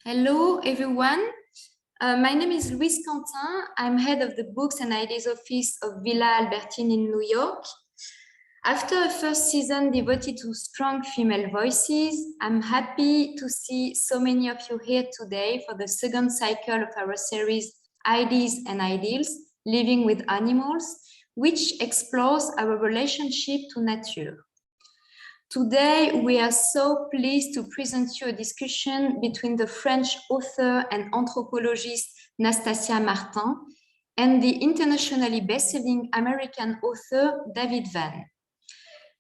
Hello, everyone. My name is Louise Quentin. I'm head of the Books and Ideas Office of Villa Albertine in New York. After a first season devoted to strong female voices, I'm happy to see so many of you here today for the second cycle of our series, Ideas and Ideals, Living with Animals, which explores our relationship to nature. Today, we are so pleased to present you a discussion between the French author and anthropologist Nastassja Martin and the internationally best-selling American author David Vann.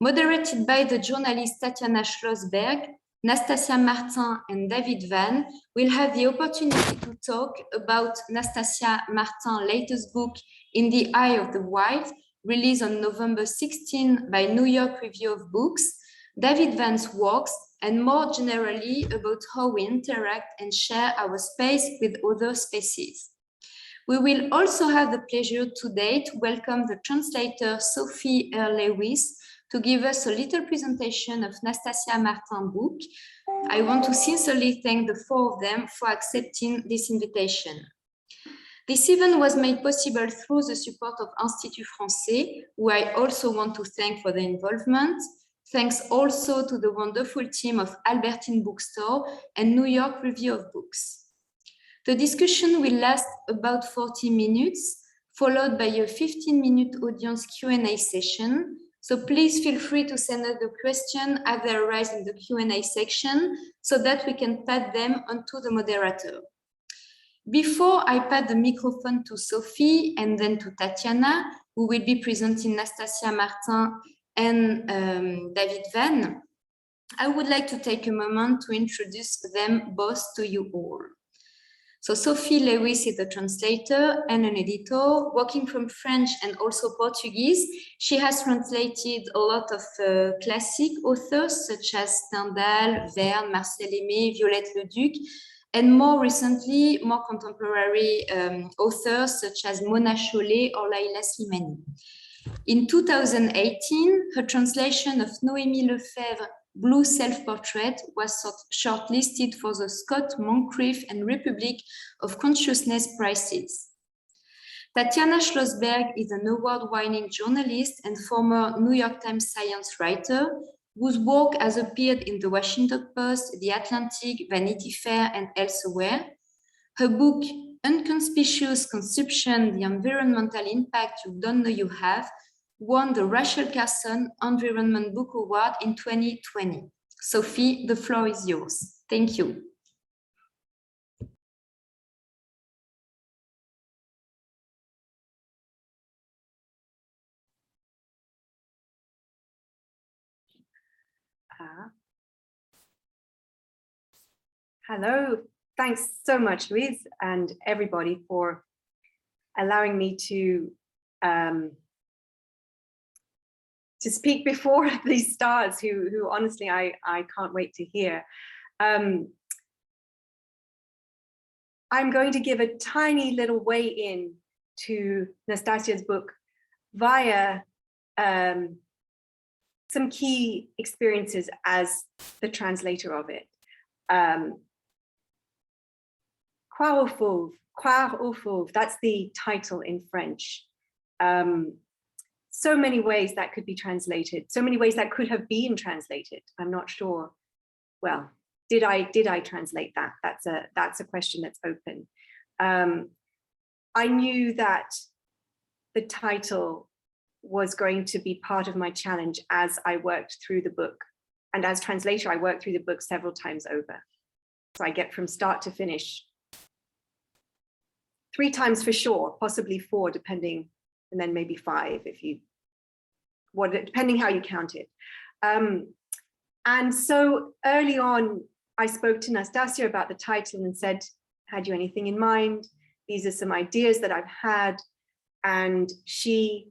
Moderated by the journalist Tatiana Schlossberg, Nastassja Martin and David Vann will have the opportunity to talk about Nastassja Martin's latest book, In the Eye of the Wild, released on November 16 by New York Review of Books, David Vann's works, and more generally about how we interact and share our space with other species. We will also have the pleasure today to welcome the translator Sophie R to give us a little presentation of Nastassja Martin's book. I want to sincerely thank the four of them for accepting this invitation. This event was made possible through the support of Institut Français, who I also want to thank for their involvement. Thanks also to the wonderful team of Albertine Bookstore and New York Review of Books. The discussion will last about 40 minutes, followed by a 15-minute audience Q&A session. So please feel free to send us the question as they arise in the Q&A section so that we can pass them on to the moderator. Before I pass the microphone to Sophie and then to Tatiana, who will be presenting Nastassja Martin and David Vann, I would like to take a moment to introduce them both to you all. So Sophie Lewis is a translator and an editor, working from French and also Portuguese. She has translated a lot of classic authors such as Stendhal, Verne, Marcel Aimé, Violette Leduc, and more recently, more contemporary authors such as Mona Chollet or Laila Slimani. In 2018, her translation of Noémie Lefebvre's Blue Self-Portrait was shortlisted for the Scott Moncrief and Republic of Consciousness prizes. Tatiana Schlossberg is an award-winning journalist and former New York Times science writer whose work has appeared in the Washington Post, The Atlantic, Vanity Fair, and elsewhere. Her book, Unconspicuous Consumption, The Environmental Impact You Don't Know You Have, won the Rachel Carson Environment Book Award in 2020. Sophie, the floor is yours. Thank you. Hello. Thanks so much, Louise, and everybody for allowing me to speak before these stars who honestly I can't wait to hear. I'm going to give a tiny little way in to Nastassja's book via some key experiences as the translator of it. Croire au fauve, that's the title in French. So many ways that could be translated, so many ways that could have been translated. I'm not sure. Well, did I translate that? That's a question that's open. I knew that the title was going to be part of my challenge as I worked through the book. And as translator, I worked through the book several times over. So I get from start to finish 3 times for sure, possibly 4, depending, and then maybe 5 if you, depending how you count it. And so early on, I spoke to Nastassja about the title and said, had you anything in mind? These are some ideas that I've had. And she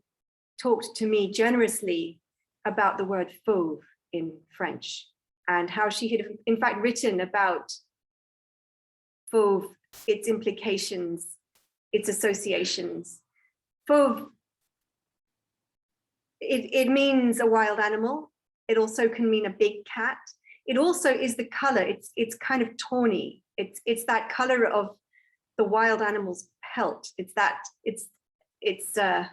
talked to me generously about the word fauve in French and how she had in fact written about fauve, its implications, its associations. Fauve, it means a wild animal. It also can mean a big cat. it also is the color. It's kind of tawny. It's that color of the wild animal's pelt. It's a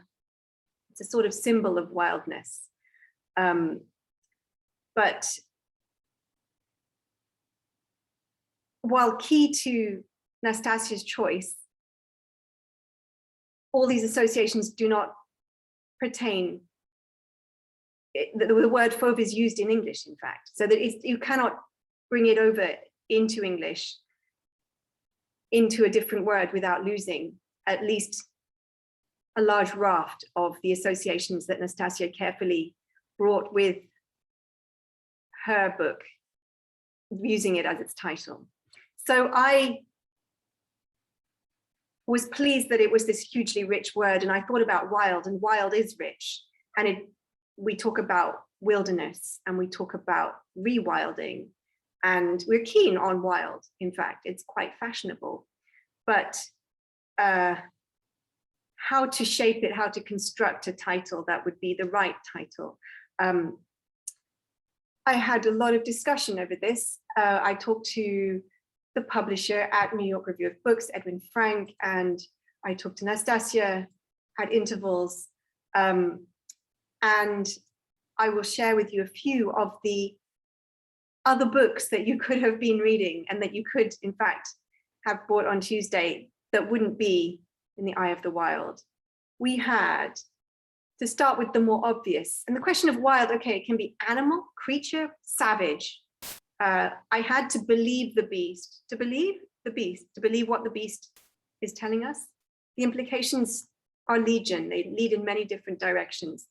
sort of symbol of wildness. But while key to Nastassja's choice, all these associations do not pertain. The word fauve is used in English, in fact, so that you cannot bring it over into English, into a different word, without losing at least a large raft of the associations that Nastassja carefully brought with her book, using it as its title. So I was pleased that it was this hugely rich word, and I thought about wild, and wild is rich, and we talk about wilderness and we talk about rewilding, and we're keen on wild. In fact, it's quite fashionable, but how to shape it, how to construct a title that would be the right title. I had a lot of discussion over this. I talked to the publisher at New York Review of Books, Edwin Frank, and I talked to Nastassja at intervals. And I will share with you a few of the other books that you could have been reading and that you could, in fact, have bought on Tuesday that wouldn't be in the Eye of the Wild. We had to start with the more obvious. And the question of wild, okay, it can be animal, creature, savage. I had to believe the beast, to believe what the beast is telling us. The implications are legion. They lead in many different directions.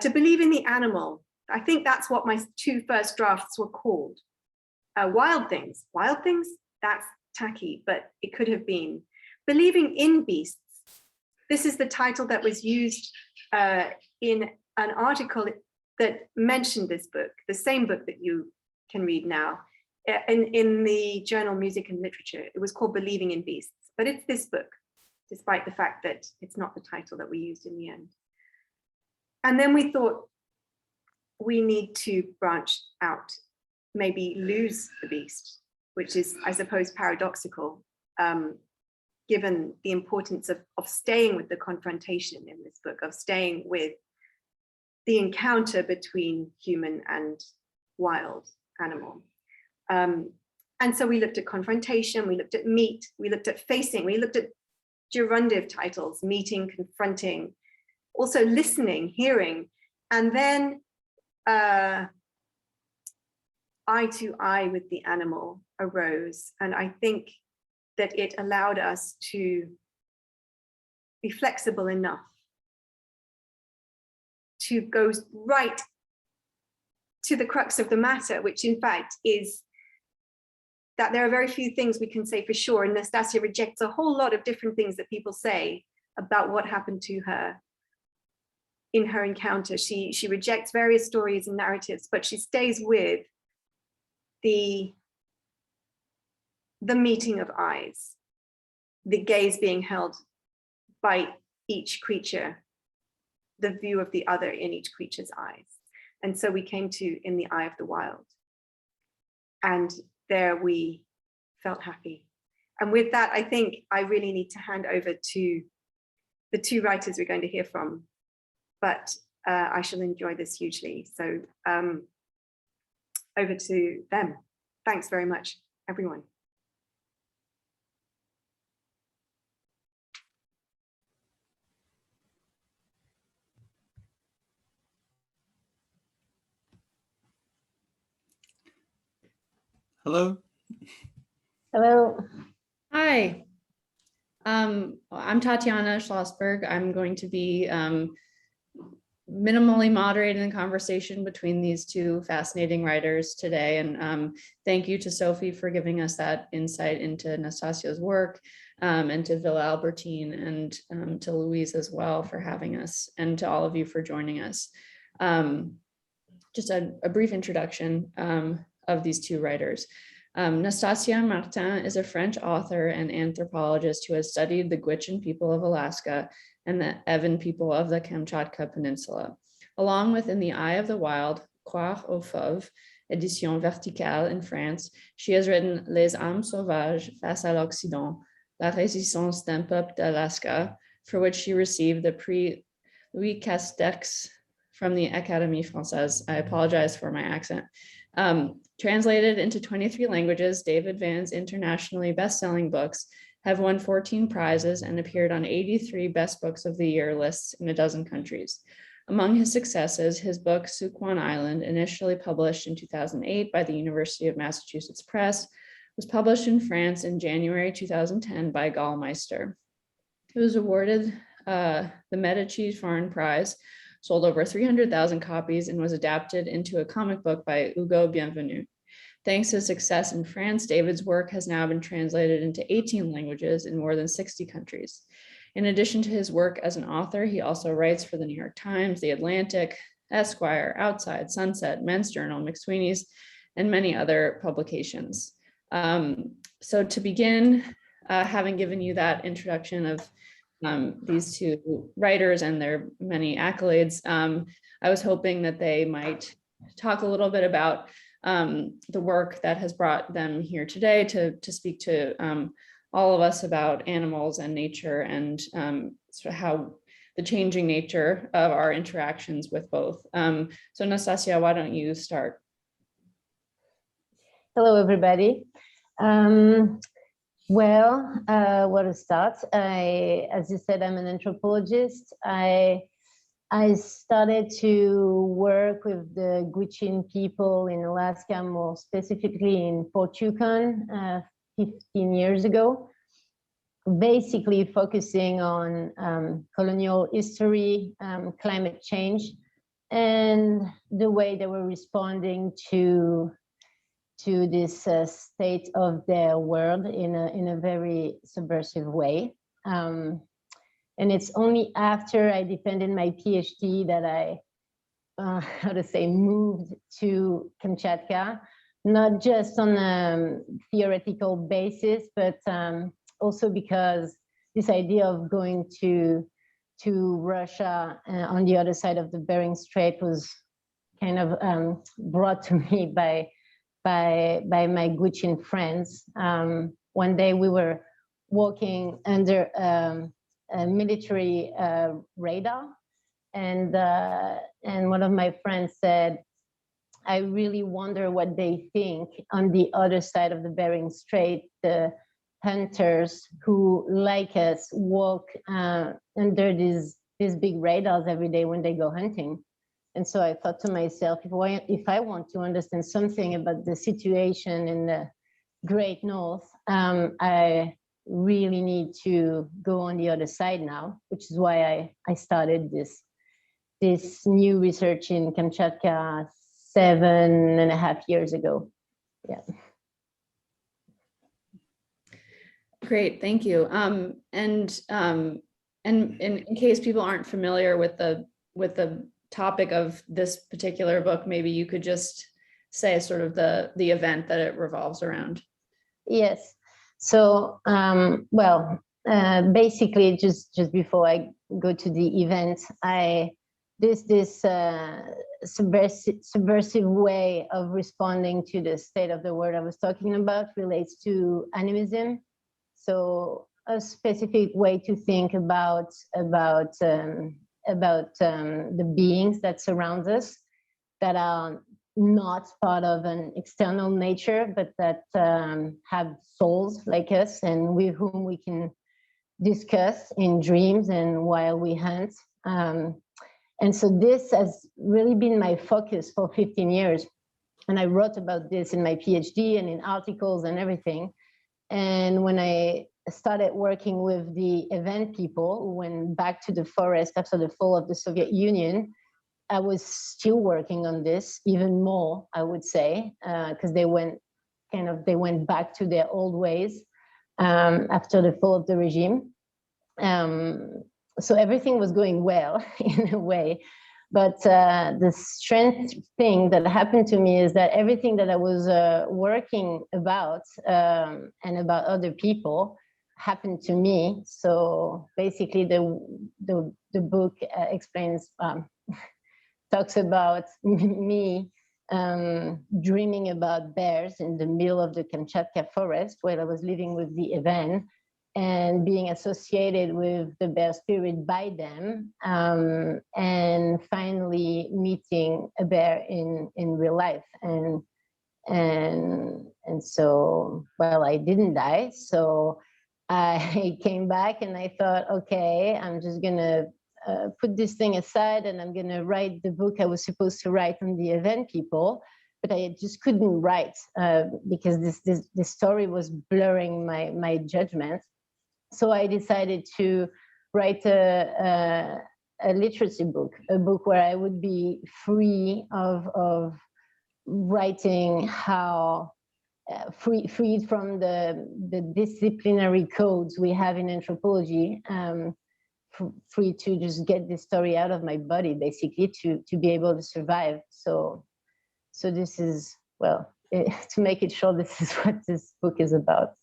To believe in the animal, I think that's what my two first drafts were called. Wild things, that's tacky, but it could have been. Believing in beasts. This is the title that was used in an article that mentioned this book, the same book that you can read now, in the journal Music and Literature. It was called Believing in Beasts, but it's this book, despite the fact that it's not the title that we used in the end. And then we thought we need to branch out, maybe lose the beast, which is, I suppose, paradoxical, given the importance of staying with the confrontation in this book, of staying with the encounter between human and wild animal. And so we looked at confrontation, we looked at meet, we looked at facing, we looked at gerundive titles, meeting, confronting, also listening, hearing, and then eye to eye with the animal arose. And I think that it allowed us to be flexible enough to go right to the crux of the matter, which in fact is that there are very few things we can say for sure. And Nastassja rejects a whole lot of different things that people say about what happened to her in her encounter. She rejects various stories and narratives, but she stays with the meeting of eyes, the gaze being held by each creature, the view of the other in each creature's eyes. And so we came to In the Eye of the Wild. And there we felt happy. And with that, I think I really need to hand over to the two writers we're going to hear from, but I shall enjoy this hugely. So over to them. Thanks very much, everyone. Hello. Hello. Hi. I'm Tatiana Schlossberg. I'm going to be minimally moderating the conversation between these two fascinating writers today. And thank you to Sophie for giving us that insight into Nastassja's work, and to Villa Albertine, and to Louise as well for having us, and to all of you for joining us. Just a brief introduction of these two writers. Nastassja Martin is a French author and anthropologist who has studied the Gwich'in people of Alaska and the Evan people of the Kamchatka Peninsula. Along with In the Eye of the Wild, Croire aux Fauves, édition Verticale in France. She has written Les âmes sauvages face à l'Occident, La résistance d'un peuple d'Alaska, for which she received the Prix Louis Castex from the Académie Française. I apologize for my accent. Translated into 23 languages, David Vann's internationally best-selling books have won 14 prizes and appeared on 83 Best Books of the Year lists in a dozen countries. Among his successes, his book, Sukwan Island, initially published in 2008 by the University of Massachusetts Press, was published in France in January 2010 by Gallmeister. It was awarded the Medici Foreign Prize, sold over 300,000 copies, and was adapted into a comic book by Hugo Bienvenu. Thanks to success in France, David's work has now been translated into 18 languages in more than 60 countries. In addition to his work as an author, he also writes for the New York Times, The Atlantic, Esquire, Outside, Sunset, Men's Journal, McSweeney's, and many other publications. So to begin, having given you that introduction of these two writers and their many accolades, I was hoping that they might talk a little bit about the work that has brought them here today to speak to all of us about animals and nature and sort of how the changing nature of our interactions with both. So Nastassja, why don't you start? Hello, everybody. Where to start? As you said, I'm an anthropologist. I started to work with the Gwich'in people in Alaska, more specifically in Fort Yukon, 15 years ago, basically focusing on colonial history, climate change, and the way they were responding to this state of their world in a very subversive way. And it's only after I defended my PhD that I, moved to Kamchatka, not just on a theoretical basis, but also because this idea of going to Russia on the other side of the Bering Strait was kind of brought to me by my Gwich'in friends. One day we were walking under a military radar, and one of my friends said, I really wonder what they think on the other side of the Bering Strait, the hunters who, like us, walk under these big radars every day when they go hunting. And so I thought to myself, if I want to understand something about the situation in the Great North, I really need to go on the other side now, which is why I started this new research in Kamchatka 7.5 years ago. Yeah. Great, thank you. And in case people aren't familiar with the topic of this particular book, maybe you could just say sort of the event that it revolves around. Yes. So, basically, just before I go to the event, this subversive way of responding to the state of the world I was talking about relates to animism. So a specific way to think about the beings that surround us, that are not part of an external nature, but that have souls like us, and with whom we can discuss in dreams and while we hunt. And so this has really been my focus for 15 years. And I wrote about this in my PhD and in articles and everything. And when I started working with the event people who went back to the forest after the fall of the Soviet Union, I was still working on this even more, I would say, because they went back to their old ways after the fall of the regime. So everything was going well in a way, but the strange thing that happened to me is that everything that I was working about and about other people happened to me. So basically, the book explains, talks about me dreaming about bears in the middle of the Kamchatka forest while I was living with the event, and being associated with the bear spirit by them, and finally meeting a bear in real life. And so, well, I didn't die. So I came back and I thought, okay, I'm just gonna put this thing aside and I'm gonna write the book I was supposed to write on the event people, but I just couldn't write because this story was blurring my judgment. So I decided to write a literacy book, a book where I would be free of writing how freed from the disciplinary codes we have in anthropology, free to just get this story out of my body, basically, to be able to survive. So this is, well, to make it short, this is what this book is about.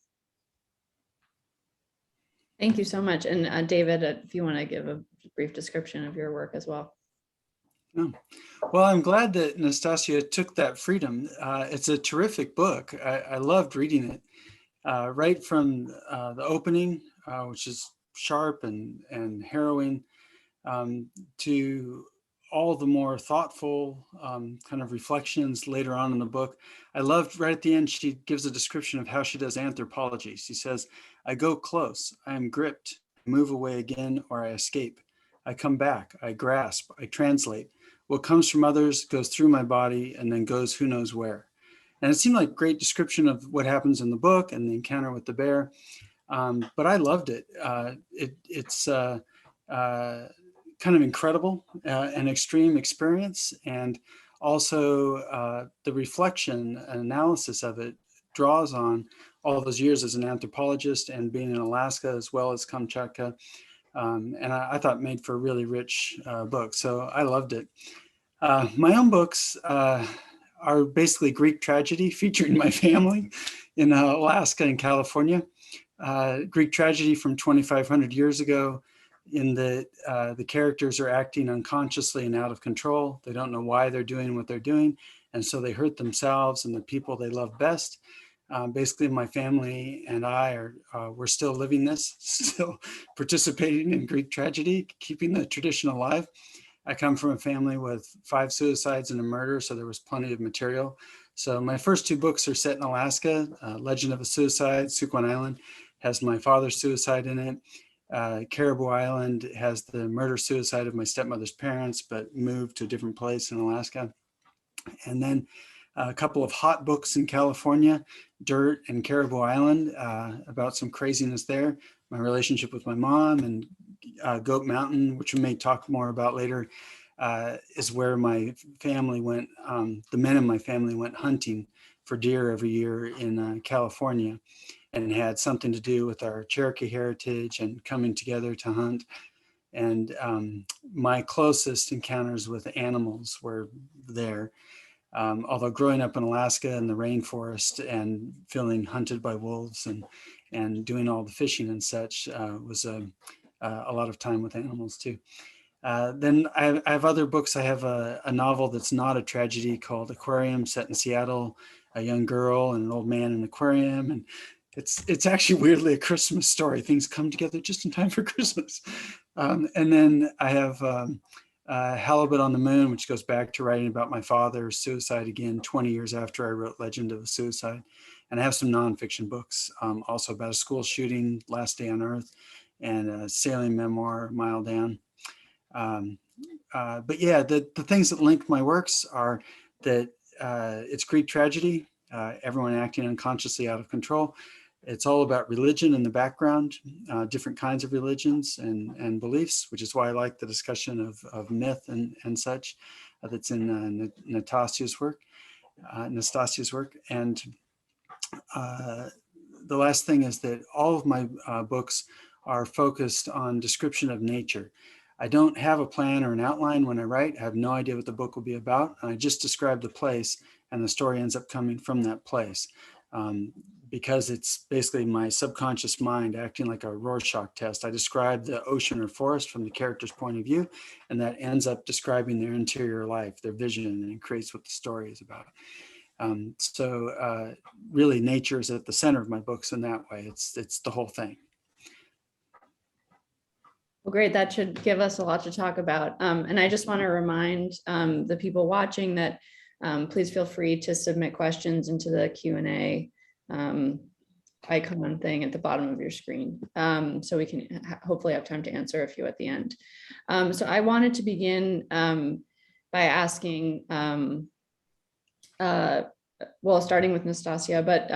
Thank you so much. And David, if you want to give a brief description of your work as well. Oh. Well, I'm glad that Nastassja took that freedom. It's a terrific book. I loved reading it. Right from the opening, which is sharp and harrowing, to all the more thoughtful kind of reflections later on in the book. I loved right at the end, she gives a description of how she does anthropology. She says, I go close, I am gripped, I move away again, or I escape. I come back, I grasp, I translate. What comes from others goes through my body and then goes who knows where. And it seemed like a great description of what happens in the book and the encounter with the bear. But I loved it. It's kind of incredible, an extreme experience. And also the reflection and analysis of it draws on all those years as an anthropologist and being in Alaska as well as Kamchatka. And I thought made for a really rich book. So I loved it. My own books are basically Greek tragedy featuring my family in Alaska and California. Greek tragedy from 2,500 years ago, in that the characters are acting unconsciously and out of control. They don't know why they're doing what they're doing. And so they hurt themselves and the people they love best. Basically, my family and I we're still living this, still participating in Greek tragedy, keeping the tradition alive. I come from a family with 5 suicides and a murder, so there was plenty of material. So my first 2 books are set in Alaska. Legend of a Suicide, Suquan Island, has my father's suicide in it. Caribou Island has the murder-suicide of my stepmother's parents, but moved to a different place in Alaska. And then a couple of hot books in California, Dirt and Caribou Island, about some craziness there. My relationship with my mom, and Goat Mountain, which we may talk more about later, is where my family went, the men in my family went hunting for deer every year in California, and had something to do with our Cherokee heritage and coming together to hunt. And my closest encounters with animals were there. Although growing up in Alaska in the rainforest and feeling hunted by wolves and doing all the fishing and such was a lot of time with animals too. Then I have other books. I have a novel that's not a tragedy called Aquarium, set in Seattle, a young girl and an old man in an aquarium. And it's actually weirdly a Christmas story. Things come together just in time for Christmas. And then I have Halibut on the Moon, which goes back to writing about my father's suicide again, 20 years after I wrote Legend of a Suicide. And I have some nonfiction books, also about a school shooting, Last Day on Earth, and a sailing memoir, Mile Down. But yeah, the things that link my works are that it's Greek tragedy, everyone acting unconsciously out of control. It's all about religion in the background, different kinds of religions and beliefs, which is why I like the discussion of myth and such that's in Nastassja's work. And the last thing is that all of my books are focused on description of nature. I don't have a plan or an outline when I write. I have no idea what the book will be about. I just describe the place and the story ends up coming from that place. because it's basically my subconscious mind acting like a Rorschach test. I describe the ocean or forest from the character's point of view, and that ends up describing their interior life, their vision, and it creates what the story is about. Really, nature is at the center of my books in that way. It's the whole thing. Well, great. That should give us a lot to talk about. And I just want to remind the people watching that please feel free to submit questions into the Q&A icon thing at the bottom of your screen. So we can hopefully have time to answer a few at the end. So I wanted to begin by asking, well, starting with Nastassja, but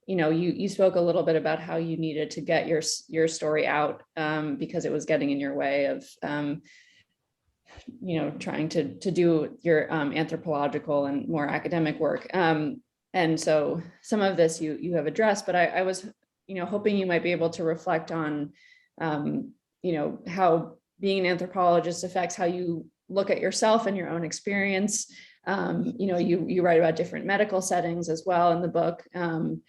you spoke a little bit about how you needed to get your story out because it was getting in your way of trying to do your anthropological and more academic work. And so some of this you have addressed, but I was hoping you might be able to reflect on how being an anthropologist affects how you look at yourself and your own experience. You write about different medical settings as well in the book, and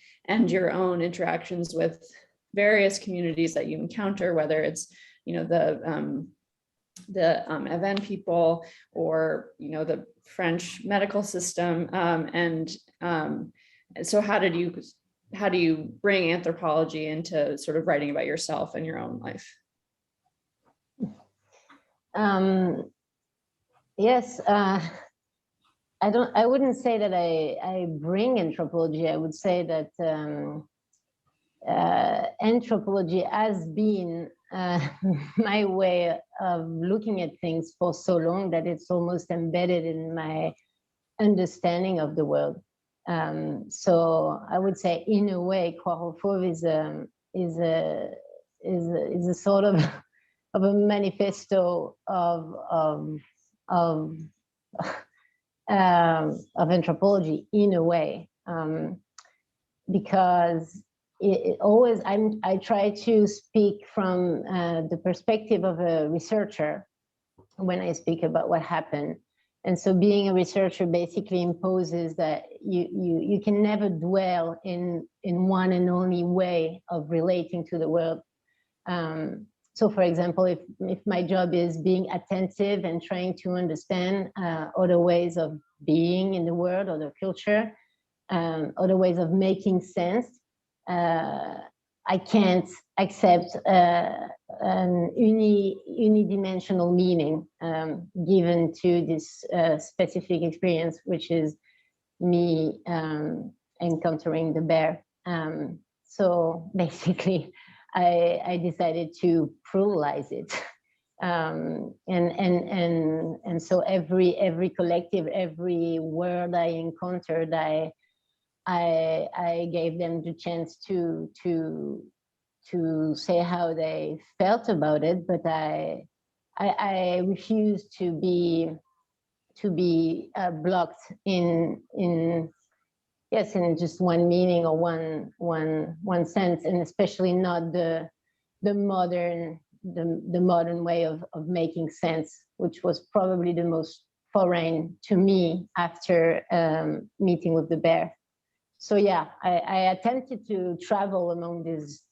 your own interactions with various communities that you encounter, whether it's the Aven people or the French medical system, so how do you bring anthropology into sort of writing about yourself and your own life? Yes. I wouldn't say that I bring anthropology. I would say that anthropology has been my way of looking at things for so long that it's almost embedded in my understanding of the world. So I would say, in a way, Quarofov is a sort of a manifesto of anthropology, in a way, because it always I try to speak from the perspective of a researcher when I speak about what happened. And so being a researcher basically imposes that you can never dwell in one and only way of relating to the world. So for example, if my job is being attentive and trying to understand other ways of being in the world, other culture, other ways of making sense, I can't accept an unidimensional meaning given to this specific experience, which is me encountering the bear. So basically, I decided to pluralize it, and so every collective, every word I encountered, I gave them the chance to say how they felt about it, but I refused to be blocked in just one meaning or one sense, and especially not the modern way of making sense, which was probably the most foreign to me after meeting with the bear. So yeah, I attempted to travel among these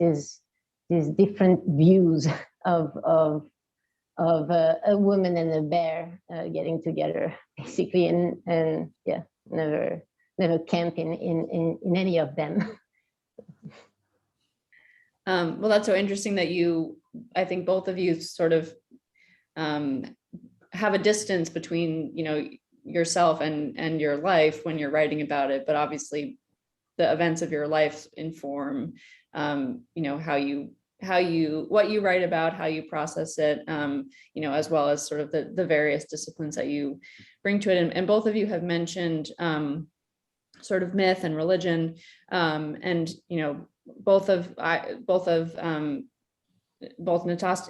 different views of a woman and a bear getting together, basically, and yeah, never camp in any of them. Well, that's so interesting that I think both of you sort of have a distance between yourself and your life when you're writing about it, but obviously the events of your life inform what you write about, how you process it, as well as sort of the various disciplines that you bring to it. And both of you have mentioned sort of myth and religion, and both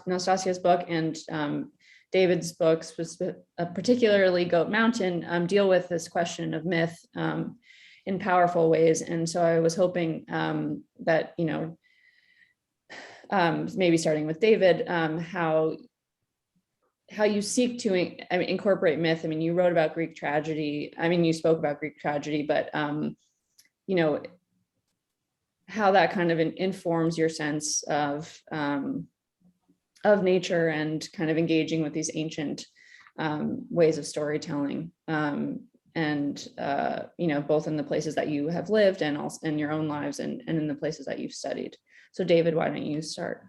Nastassja's book and David's books, particularly Goat Mountain, deal with this question of myth in powerful ways. And so I was hoping that maybe starting with David, how you seek to incorporate myth. I mean, you wrote about Greek tragedy. I mean, you spoke about Greek tragedy, but how that kind of informs your sense of nature and kind of engaging with these ancient ways of storytelling, and both in the places that you have lived and also in your own lives and in the places that you've studied. So David, why don't you start?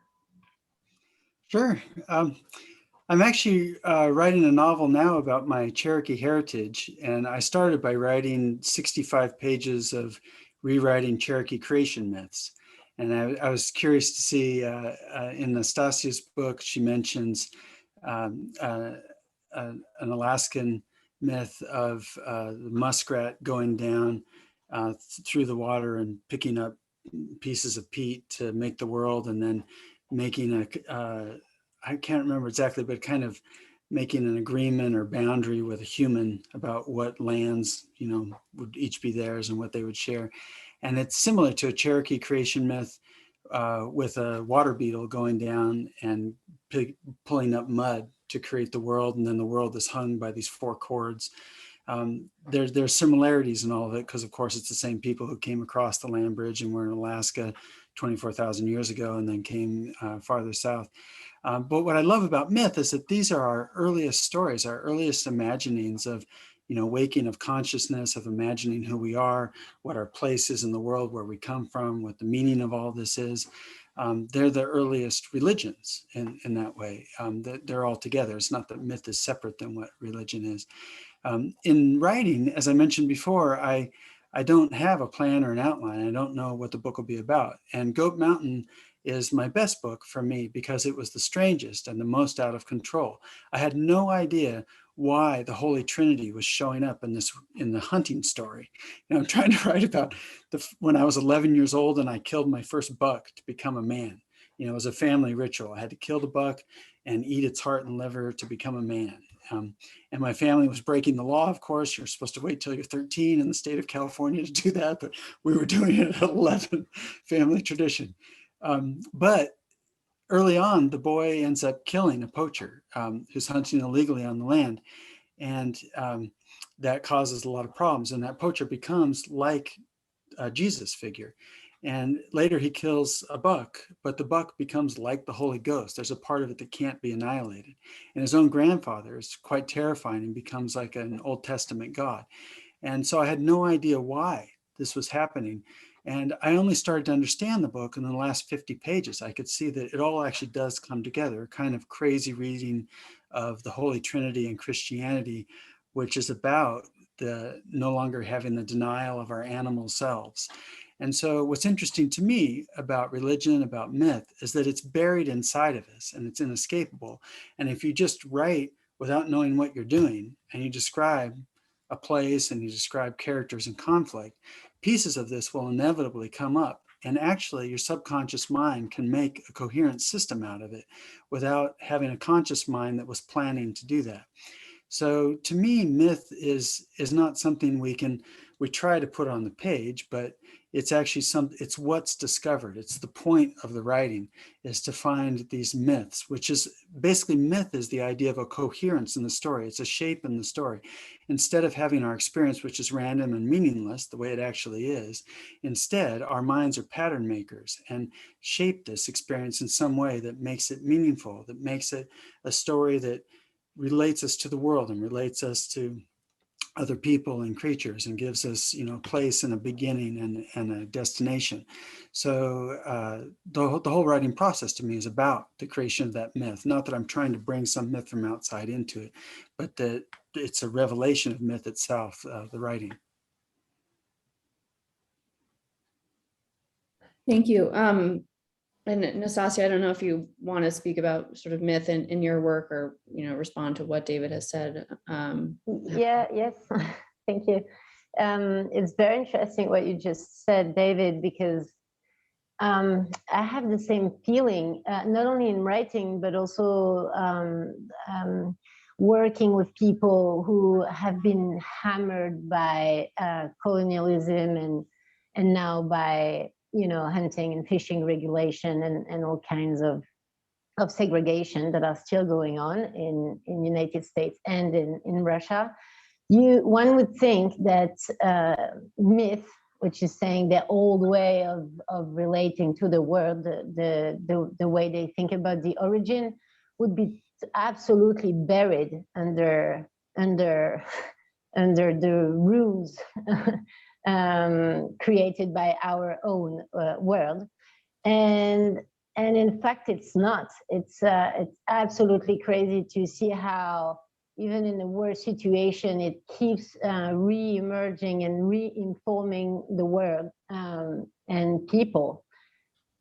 Sure. I'm actually writing a novel now about my Cherokee heritage, and I started by writing 65 pages of rewriting Cherokee creation myths. And I was curious to see in Nastassja's book, she mentions an Alaskan myth of the muskrat going down through the water and picking up pieces of peat to make the world, and then making I can't remember exactly, but kind of making an agreement or boundary with a human about what lands, would each be theirs and what they would share. And it's similar to a Cherokee creation myth with a water beetle going down and pulling up mud to create the world. And then the world is hung by these 4 cords. There's similarities in all of it because, of course, it's the same people who came across the land bridge and were in Alaska 24,000 years ago and then came farther south. But what I love about myth is that these are our earliest stories, our earliest imaginings of, waking of consciousness, of imagining who we are, what our place is in the world, where we come from, what the meaning of all this is. They're the earliest religions in that way. They're all together. It's not that myth is separate than what religion is. In writing, as I mentioned before, I don't have a plan or an outline. I don't know what the book will be about. And Goat Mountain is my best book for me because it was the strangest and the most out of control. I had no idea why the Holy Trinity was showing up in the hunting story. I'm trying to write about when I was 11 years old and I killed my first buck to become a man. It was a family ritual. I had to kill the buck and eat its heart and liver to become a man. And my family was breaking the law, of course. You're supposed to wait till you're 13 in the state of California to do that, but we were doing it at 11, family tradition. But early on, the boy ends up killing a poacher who's hunting illegally on the land. And that causes a lot of problems. And that poacher becomes like a Jesus figure. And later he kills a buck, but the buck becomes like the Holy Ghost. There's a part of it that can't be annihilated. And his own grandfather is quite terrifying and becomes like an Old Testament God. And so I had no idea why this was happening. And I only started to understand the book in the last 50 pages. I could see that it all actually does come together, a kind of crazy reading of the Holy Trinity and Christianity, which is about the no longer having the denial of our animal selves. And so what's interesting to me about religion, about myth, is that it's buried inside of us and it's inescapable. And if you just write without knowing what you're doing and you describe a place and you describe characters and conflict, pieces of this will inevitably come up. And actually your subconscious mind can make a coherent system out of it without having a conscious mind that was planning to do that. So to me, myth is not something we try to put on the page, but it's actually it's what's discovered. It's the point of the writing is to find these myths, which is basically myth is the idea of a coherence in the story. It's a shape in the story. Instead of having our experience, which is random and meaningless, the way it actually is, instead, our minds are pattern makers and shape this experience in some way that makes it meaningful, that makes it a story that relates us to the world and relates us to other people and creatures and gives us, place and a beginning and a destination. So the whole writing process to me is about the creation of that myth. Not that I'm trying to bring some myth from outside into it, but that it's a revelation of myth itself, the writing. Thank you. And Nastassja, I don't know if you want to speak about sort of myth in your work or, respond to what David has said. Yes, thank you. It's very interesting what you just said, David, because I have the same feeling, not only in writing, but also working with people who have been hammered by colonialism and now by hunting and fishing regulation and all kinds of segregation that are still going on in United States and in Russia. One would think that myth which is saying the old way of relating to the world, the way they think about the origin, would be absolutely buried under the rules created by our own world. And in fact, it's not. It's absolutely crazy to see how even in the worst situation, it keeps re-emerging and re-informing the world and people.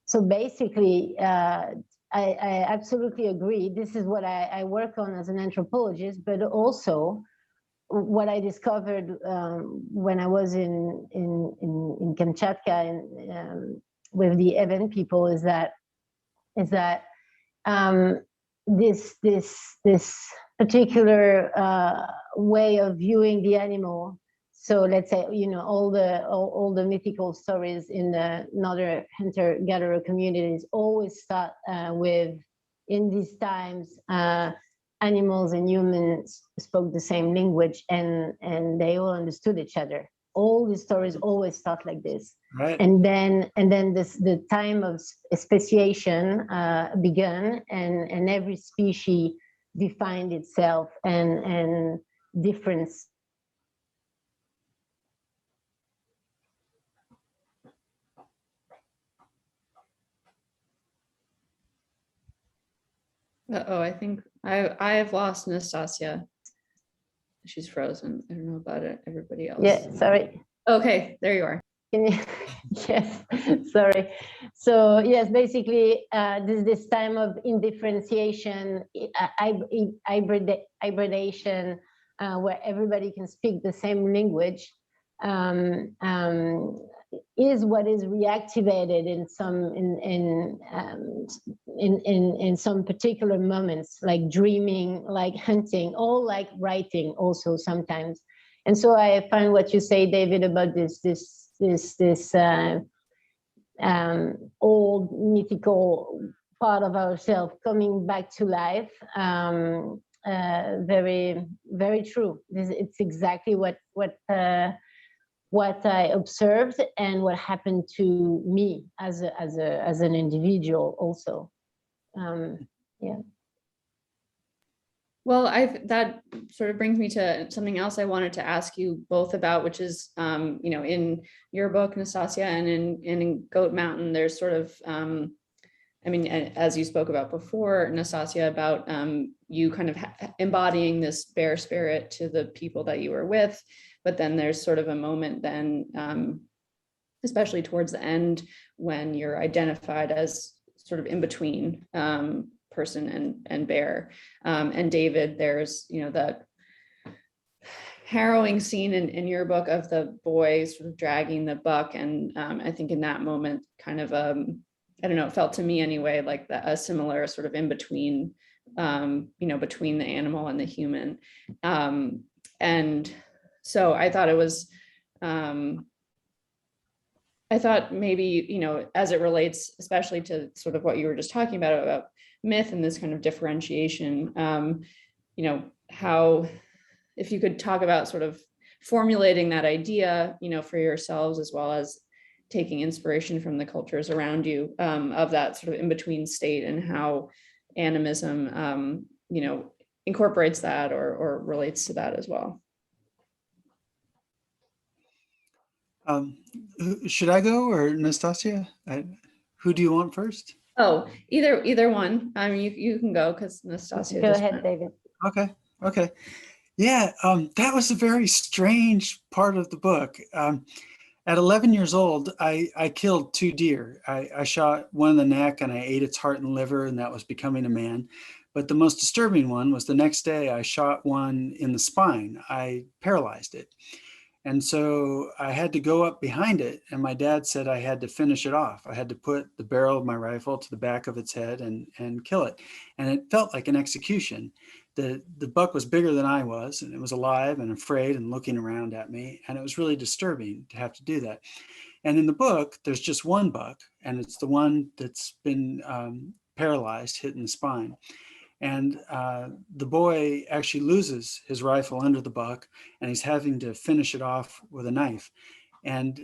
So basically, I absolutely agree. This is what I work on as an anthropologist, but also what I discovered when I was in Kamchatka and with the Evan people is that this particular way of viewing the animal. So let's say, you know, all the mythical stories in the northern hunter-gatherer communities always start with, in these times, animals and humans spoke the same language and they all understood each other. All the stories always start like this. Right. And then the time of speciation began, and every species defined itself and difference. Uh-oh, I think I have lost Nastassja. She's frozen. I don't know about it. Everybody else. Yeah, sorry. Okay, there you are. Yes, sorry. So yes, basically, this time of indifferentiation, hybridation, where everybody can speak the same language, is what is reactivated in some particular moments, like dreaming, like hunting, or like writing also sometimes. And so I find what you say, David, about this old mythical part of ourselves coming back to life, very, very true. It's exactly what I observed and what happened to me as an individual also. Yeah. Well, that sort of brings me to something else I wanted to ask you both about, which is, you know, in your book, Nastassja, and in Goat Mountain, there's sort of, I mean, as you spoke about before, Nastassja, about you kind of embodying this bear spirit to the people that you were with, but then there's sort of a moment then, especially towards the end, when you're identified as sort of in between person and bear. And David, there's, you know, that harrowing scene in your book of the boy sort of dragging the buck. And I think in that moment, kind of, I don't know, it felt to me anyway, like a similar sort of in between, you know, between the animal and the human. And so I thought it was, I thought maybe, you know, as it relates, especially to sort of what you were just talking about myth and this kind of differentiation, you know, how, if you could talk about sort of formulating that idea, you know, for yourselves, as well as taking inspiration from the cultures around you, of that sort of in-between state, and how animism, you know, incorporates that or relates to that as well. Should I go or Nastassja? Who do you want first? Oh, either one. I mean, you can go because Nastassja. Go ahead, David. Okay. Yeah, that was a very strange part of the book. At 11 years old, I killed 2 deer. I shot one in the neck and I ate its heart and liver, and that was becoming a man. But the most disturbing one was the next day I shot one in the spine. I paralyzed it. And so I had to go up behind it, and my dad said I had to finish it off. I had to put the barrel of my rifle to the back of its head and kill it. And it felt like an execution. The buck was bigger than I was, and it was alive and afraid and looking around at me. And it was really disturbing to have to do that. And in the book, there's just one buck, and it's the one that's been paralyzed, hit in the spine. And the boy actually loses his rifle under the buck, and he's having to finish it off with a knife. And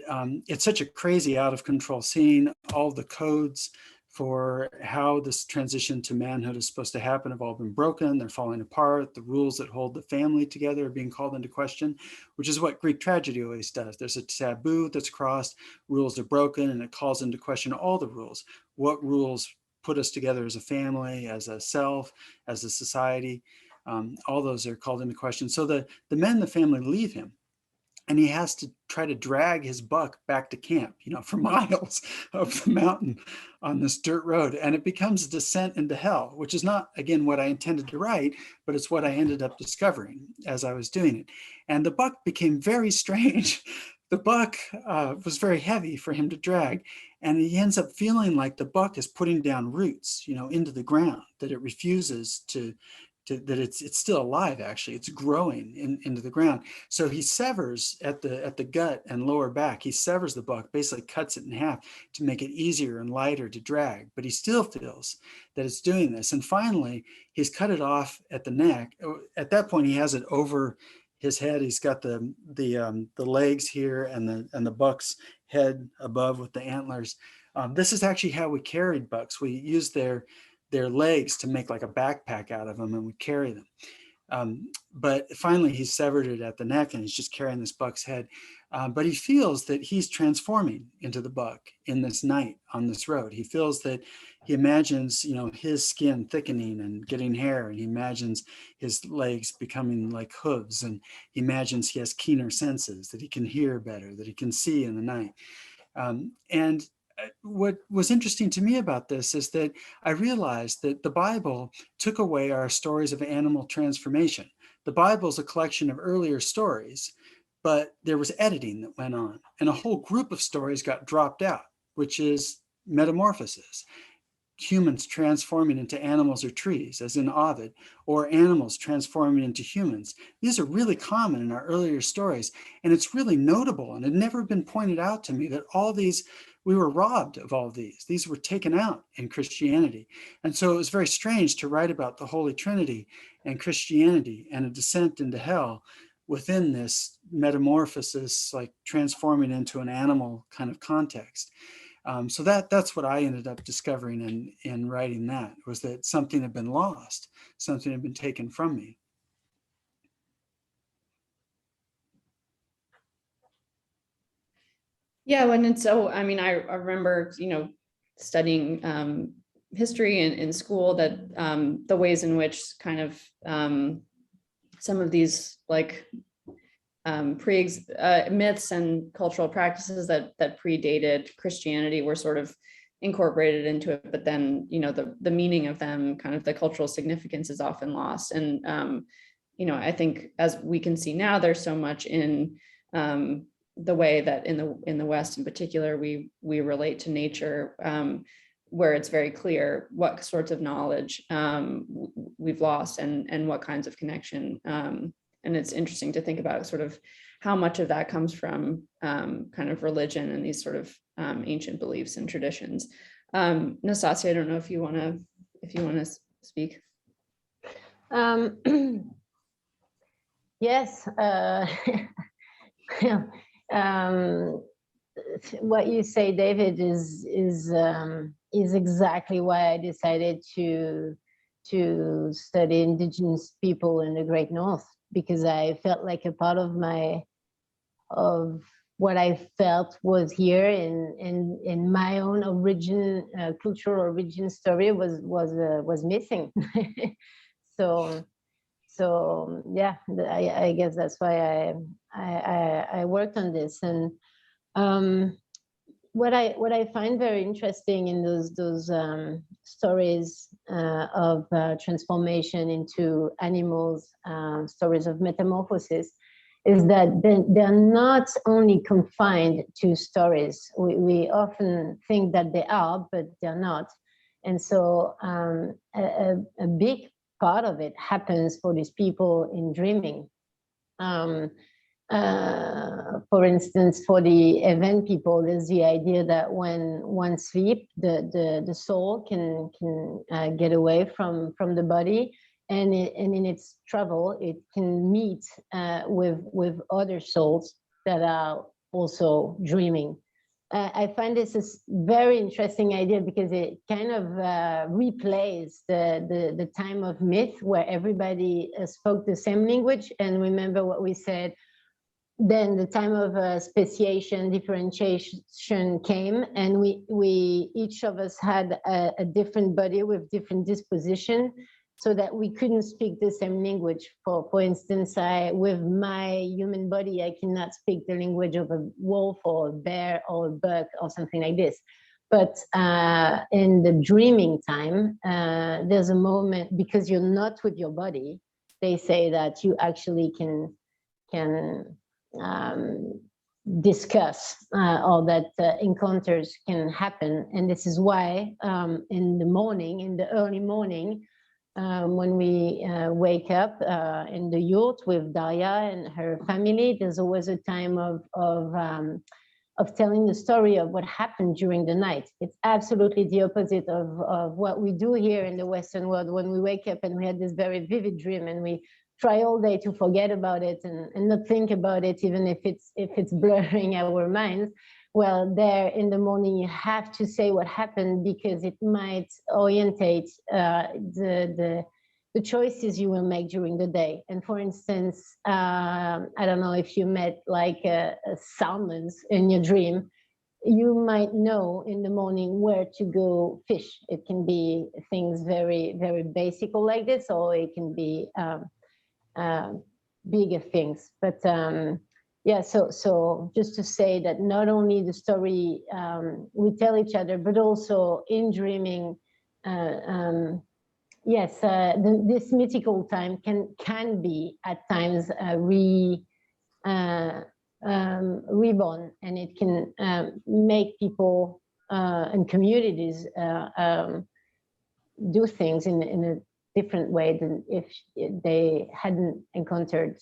it's such a crazy, out of control scene. All the codes for how this transition to manhood is supposed to happen have all been broken. They're falling apart. The rules that hold the family together are being called into question, which is what Greek tragedy always does. There's a taboo that's crossed, rules are broken, and it calls into question all the rules. What rules put us together as a family, as a self, as a society? All those are called into question. So the men in the family leave him, and he has to try to drag his buck back to camp, for miles up the mountain on this dirt road. And it becomes a descent into hell, which is not, again, what I intended to write, but it's what I ended up discovering as I was doing it. And the buck became very strange. The buck was very heavy for him to drag. And he ends up feeling like the buck is putting down roots, into the ground, that it refuses that it's still alive. Actually, it's growing into the ground. So he severs at the gut and lower back. He severs the buck, basically cuts it in half to make it easier and lighter to drag. But he still feels that it's doing this. And finally, he's cut it off at the neck. At that point, he has it over his head. He's got the legs here and the buck's head above with the antlers. This is actually how we carried bucks. We used their legs to make like a backpack out of them, and we carry them. But finally he's severed it at the neck, and he's just carrying this buck's head. But he feels that he's transforming into the buck in this night on this road. He feels that he imagines, his skin thickening and getting hair, and he imagines his legs becoming like hooves, and he imagines he has keener senses, that he can hear better, that he can see in the night. And what was interesting to me about this is that I realized that the Bible took away our stories of animal transformation. The Bible is a collection of earlier stories, but there was editing that went on, and a whole group of stories got dropped out, which is metamorphosis. Humans transforming into animals or trees, as in Ovid, or animals transforming into humans. These are really common in our earlier stories, and it's really notable, and it had never been pointed out to me that all these, we were robbed of all these. These were taken out in Christianity. And so it was very strange to write about the Holy Trinity and Christianity and a descent into hell within this metamorphosis, like transforming into an animal kind of context. So that's what I ended up discovering in writing that, was that something had been lost, something had been taken from me. Yeah, when it's so, I mean, I remember, studying history in school, that the ways in which kind of some of these like myths and cultural practices that predated Christianity were sort of incorporated into it, but then the meaning of them, kind of the cultural significance, is often lost. And I think, as we can see now, there's so much in the way that in the West in particular we relate to nature, where it's very clear what sorts of knowledge we've lost and what kinds of connection. And it's interesting to think about sort of how much of that comes from kind of religion and these sort of ancient beliefs and traditions. Nastassja, I don't know if you want to speak. Yes. What you say, David, is exactly why I decided to study indigenous people in the Great North, because I felt like a part of what I felt was here in my own origin, cultural origin story was missing. So yeah, I guess that's why I worked on this. And what I find very interesting in those stories of transformation into animals, stories of metamorphosis, is that they're not only confined to stories. We often think that they are, but they're not. And so a big part of it happens for these people in dreaming. For instance, for the event people, there's the idea that when one sleeps, the soul can get away from the body, and in its travel, it can meet with other souls that are also dreaming. I find this a very interesting idea because it kind of replays the time of myth where everybody spoke the same language. And remember what we said, then the time of speciation, differentiation came, and we each of us had a different body with different disposition, so that we couldn't speak the same language. For instance, with my human body, I cannot speak the language of a wolf or a bear or a buck or something like this. But in the dreaming time, there's a moment, because you're not with your body, they say that you actually can discuss or that encounters can happen. And this is why in the morning, in the early morning, when we wake up in the yurt with Daria and her family, there's always a time of telling the story of what happened during the night. It's absolutely the opposite of what we do here in the Western world when we wake up and we had this very vivid dream and we try all day to forget about it and not think about it, even if it's blurring our minds. Well, there in the morning, you have to say what happened because it might orientate the choices you will make during the day. And for instance, I don't know if you met like salmons in your dream, you might know in the morning where to go fish. It can be things very, very basic like this, or it can be bigger things. But yeah, so just to say that not only the story we tell each other, but also in dreaming, yes, this mythical time can be at times reborn, and it can make people and communities do things in a different way than if they hadn't encountered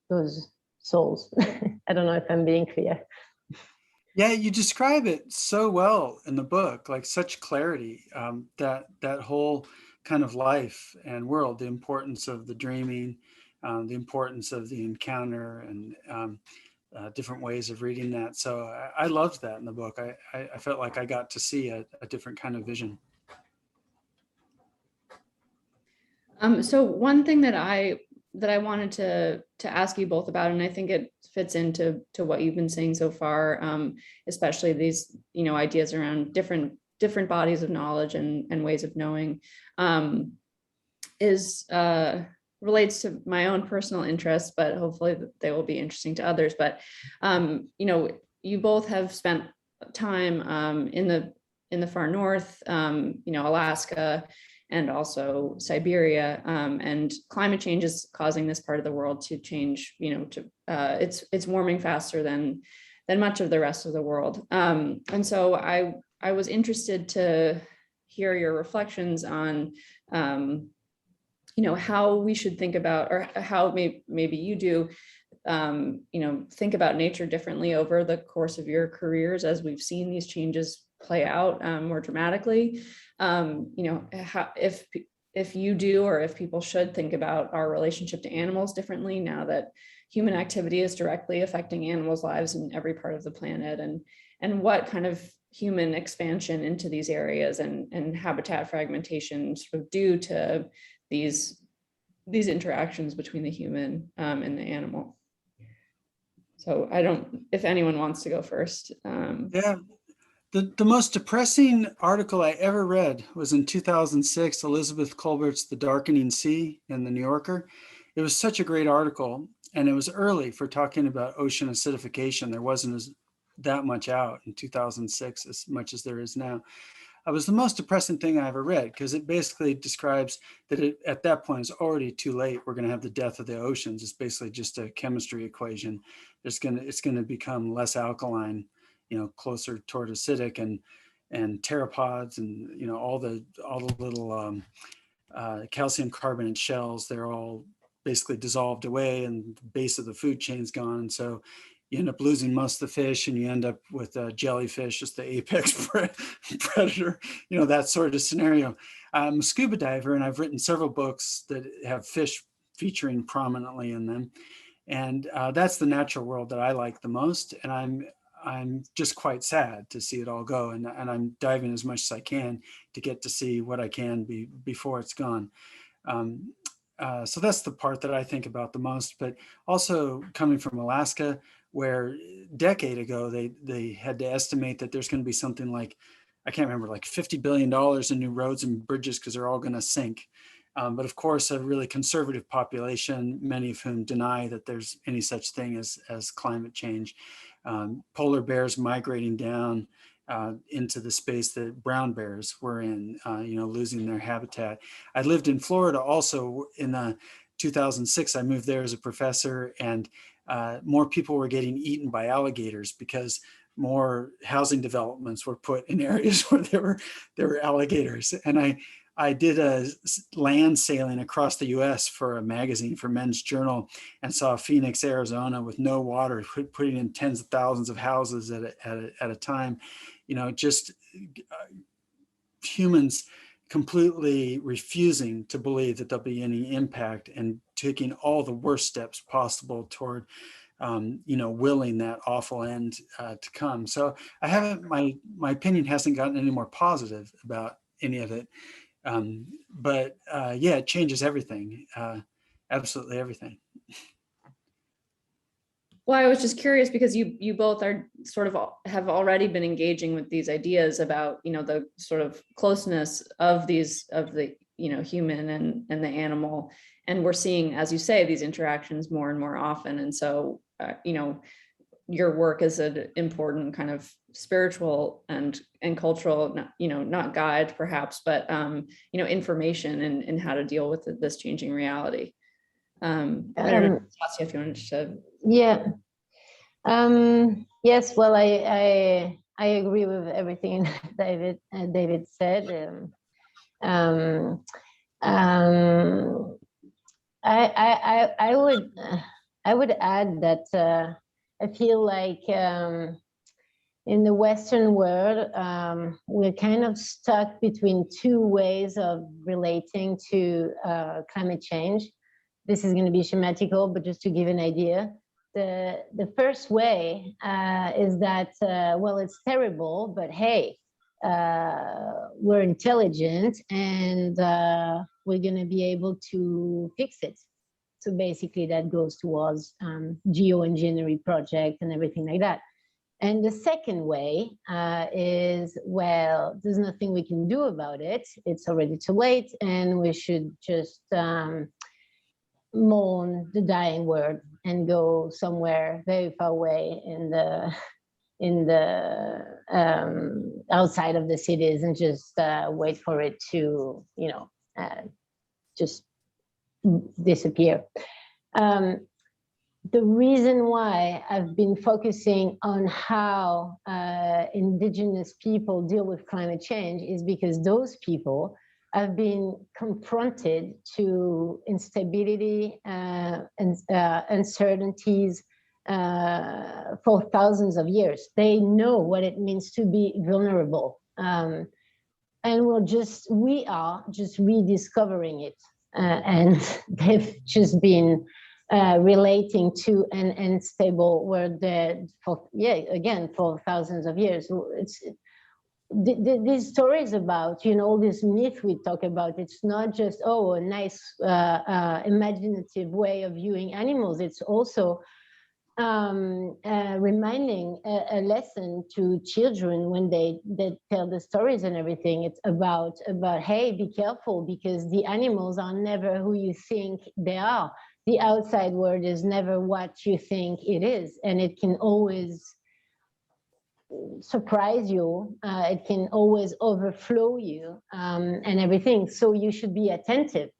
those souls. I don't know if I'm being clear. Yeah, you describe it so well in the book, like such clarity, that whole kind of life and world, the importance of the dreaming, the importance of the encounter, and different ways of reading that. So I loved that in the book. I felt like I got to see a different kind of vision. So one thing that I wanted to ask you both about, and I think it fits into what you've been saying so far, especially these ideas around different bodies of knowledge and ways of knowing, is relates to my own personal interests, but hopefully they will be interesting to others. But you both have spent time in the far north, Alaska, and also Siberia, and climate change is causing this part of the world to change. It's warming faster than much of the rest of the world, and so I was interested to hear your reflections on, how we should think about, or how maybe you do, think about nature differently over the course of your careers as we've seen these changes play out more dramatically. If you do, or if people should think about our relationship to animals differently now that human activity is directly affecting animals' lives in every part of the planet, and what kind of human expansion into these areas and habitat fragmentation sort of due to these interactions between the human and the animal. So if anyone wants to go first. Yeah. The most depressing article I ever read was in 2006, Elizabeth Kolbert's The Darkening Sea in the New Yorker. It was such a great article, and it was early for talking about ocean acidification. There wasn't that much out in 2006 as much as there is now. It was the most depressing thing I ever read, because it basically describes that at that point it's already too late. We're going to have the death of the oceans. It's basically just a chemistry equation. It's going to become less alkaline, closer toward acidic, and pteropods, and all the little calcium carbonate shells, they're all basically dissolved away, and the base of the food chain's gone. And so you end up losing most of the fish, and you end up with jellyfish as the apex predator, that sort of scenario. I'm a scuba diver, and I've written several books that have fish featuring prominently in them. And that's the natural world that I like the most. And I'm just quite sad to see it all go. And I'm diving as much as I can to get to see what I can before it's gone. So that's the part that I think about the most. But also coming from Alaska, where a decade ago they had to estimate that there's going to be something like, I can't remember, like $50 billion in new roads and bridges because they're all going to sink. But of course, a really conservative population, many of whom deny that there's any such thing as climate change. Polar bears migrating down into the space that brown bears were in, losing their habitat. I lived in Florida also in 2006. I moved there as a professor, and more people were getting eaten by alligators because more housing developments were put in areas where there were alligators. And I did a land sailing across the US for a magazine, for Men's Journal, and saw Phoenix, Arizona with no water, putting in tens of thousands of houses at a time. Just humans completely refusing to believe that there'll be any impact and taking all the worst steps possible toward willing that awful end to come. So I haven't, my opinion hasn't gotten any more positive about any of it. But yeah, it changes everything, absolutely everything. Well, I was just curious because you both are sort of have already been engaging with these ideas about, the sort of closeness of the human and the animal. And we're seeing, as you say, these interactions more and more often. And so, your work is an important kind of spiritual and cultural, not guide perhaps, but, information in how to deal with this changing reality. I don't know, Nastassja, if you wanted to. Yeah. Yes. Well, I agree with everything David said. I would add that I feel like in the Western world we're kind of stuck between two ways of relating to climate change. This is going to be schematical, but just to give an idea, the first way is that, well, it's terrible, but hey, we're intelligent and we're going to be able to fix it. So basically that goes towards geoengineering project and everything like that. And the second way is, well, there's nothing we can do about it. It's already too late, and we should just mourn the dying world and go somewhere very far away in the outside of the cities and just wait for it to just disappear. The reason why I've been focusing on how indigenous people deal with climate change is because those people have been confronted to instability and uncertainties for thousands of years. They know what it means to be vulnerable. And we are just rediscovering it. And they've just been relating to an unstable world that, for thousands of years. These stories about, all this myth we talk about, it's not just, a nice imaginative way of viewing animals. It's also reminding a lesson to children when they tell the stories and everything. It's about, hey, be careful, because the animals are never who you think they are. The outside world is never what you think it is, and it can always surprise you. It can always overflow you and everything. So you should be attentive.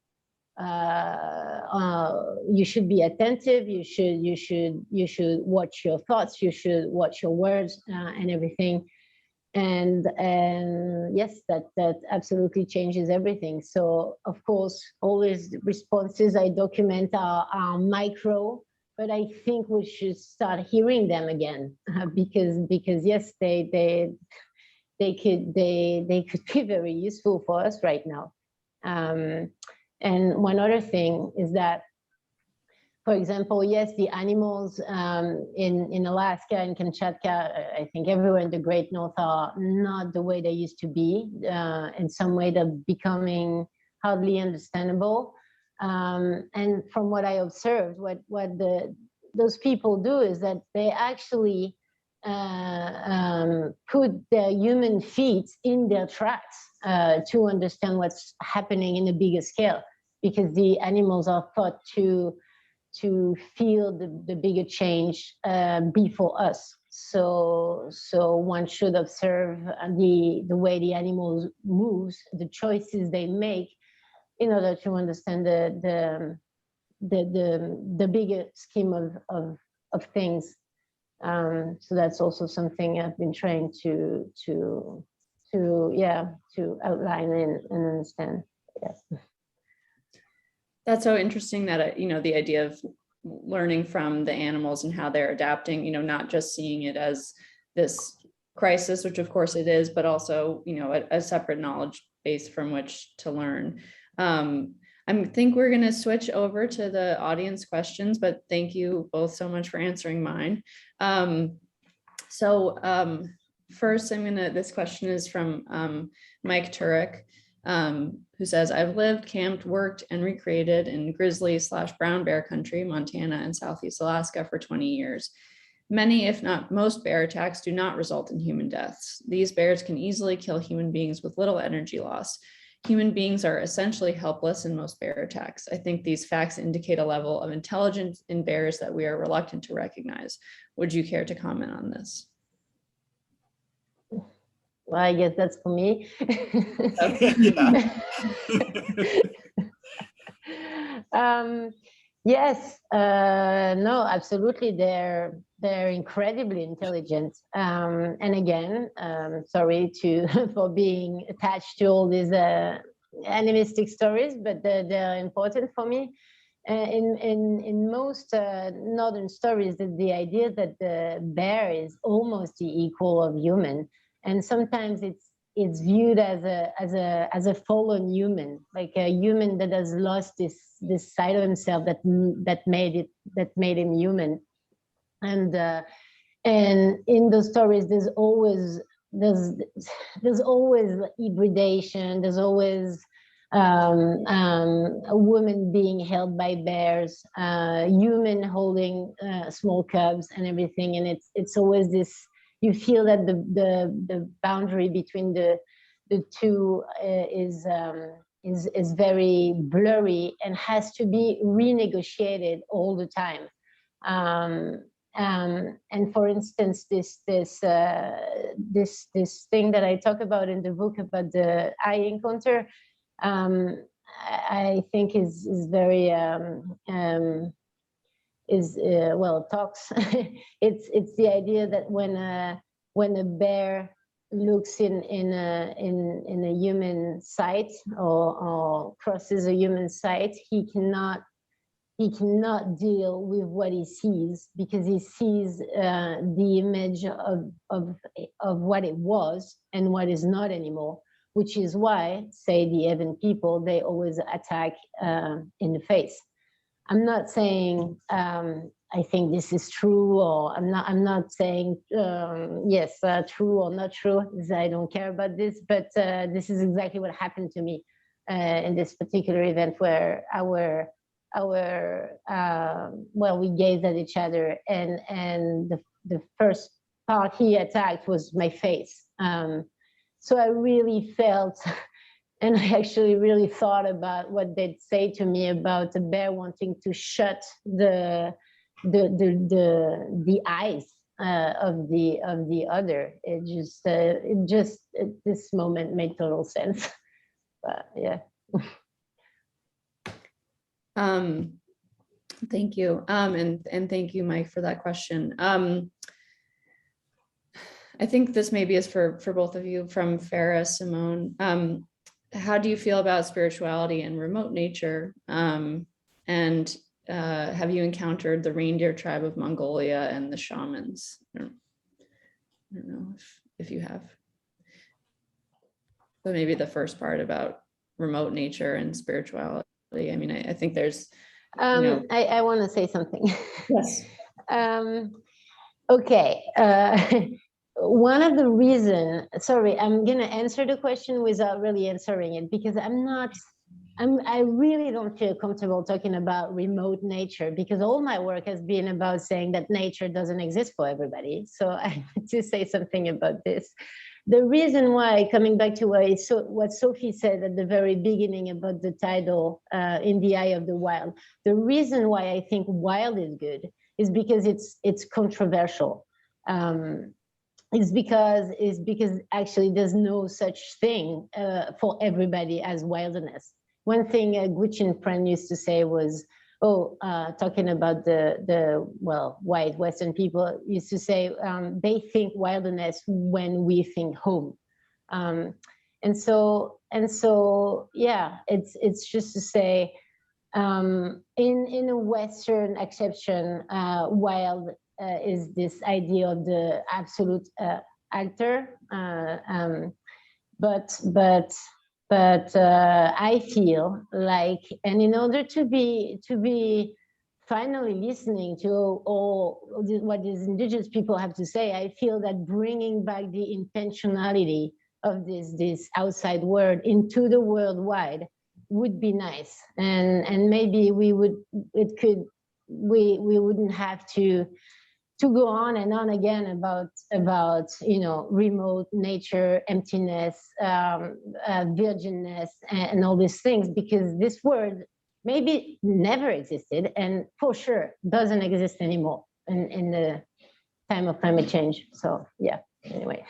You should be attentive. You should watch your thoughts. You should watch your words and everything. And yes, that absolutely changes everything. So of course, all these responses I document are micro, but I think we should start hearing them again because yes, they could be very useful for us right now. And one other thing is that for example, yes, the animals in Alaska and Kamchatka, I think everywhere in the Great North are not the way they used to be. In some way, they're becoming hardly understandable. And from what I observed, what those people do is that they actually put their human feet in their tracks to understand what's happening in a bigger scale, because the animals are thought to feel the bigger change before us. So one should observe the way the animals moves, the choices they make, in order to understand the bigger scheme of things. So that's also something I've been trying to outline and understand. Yes. That's so interesting that, you know, the idea of learning from the animals and how they're adapting, you know, not just seeing it as this crisis, which of course it is, but also, you know, a separate knowledge base from which to learn. I think we're going to switch over to the audience questions, but thank you both so much for answering mine. First, this question is from Mike Turek, who says, I've lived, camped, worked, and recreated in grizzly/brown bear country, Montana and Southeast Alaska for 20 years. Many, if not most, bear attacks do not result in human deaths. These bears can easily kill human beings with little energy loss. Human beings are essentially helpless in most bear attacks. I think these facts indicate a level of intelligence in bears that we are reluctant to recognize. Would you care to comment on this? Well, I guess that's for me. Yes, no, absolutely. They're incredibly intelligent. And again, sorry for being attached to all these animistic stories, but they're important for me. In most northern stories, the idea that the bear is almost the equal of human, and sometimes it's viewed as a fallen human, like a human that has lost this side of himself that made him human. And in those stories, there's always hybridation. There's always a woman being held by bears, human holding small cubs and everything. And it's always this. You feel that the boundary between the two is very blurry and has to be renegotiated all the time. And for instance, this thing that I talk about in the book about the eye encounter, I think is very well, talks. it's the idea that when a bear looks in a human sight or crosses a human sight, he cannot deal with what he sees, because he sees the image of what it was and what is not anymore, which is why, say, the Evan people, they always attack in the face. I'm not saying I think this is true, or I'm not saying yes, true or not true. I don't care about this, but this is exactly what happened to me in this particular event, where we gazed at each other, and the first part he attacked was my face. So I really felt. And I actually really thought about what they'd say to me about the bear wanting to shut the eyes of the other. It just at this moment made total sense. But yeah. Thank you, and thank you, Mike, for that question. I think this maybe is for both of you, from Farah, Simone. How do you feel about spirituality and remote nature? And have you encountered the reindeer tribe of Mongolia and the shamans? I don't know if you have. But maybe the first part about remote nature and spirituality. I mean, I think there's I want to say something. Yes. Okay. One of the reason, sorry, I'm going to answer the question without really answering it, because I really don't feel comfortable talking about remote nature, because all my work has been about saying that nature doesn't exist for everybody. So I want to say something about this. The reason why, coming back to what Sophie said at the very beginning about the title, In the Eye of the Wild, the reason why I think wild is good is because it's controversial. It's because actually there's no such thing for everybody as wilderness. One thing Gwich'in Friend used to say was, talking about the white Western people used to say, they think wilderness when we think home. And so yeah, it's just to say, in a Western acception, wild is this idea of the absolute actor, but I feel like, and in order to be finally listening to all what these indigenous people have to say, I feel that bringing back the intentionality of this outside world into the worldwide would be nice, and maybe we wouldn't have to go on and on again about remote nature, emptiness, virginness, and all these things, because this word maybe never existed and for sure doesn't exist anymore in the time of climate change. So yeah, anyway.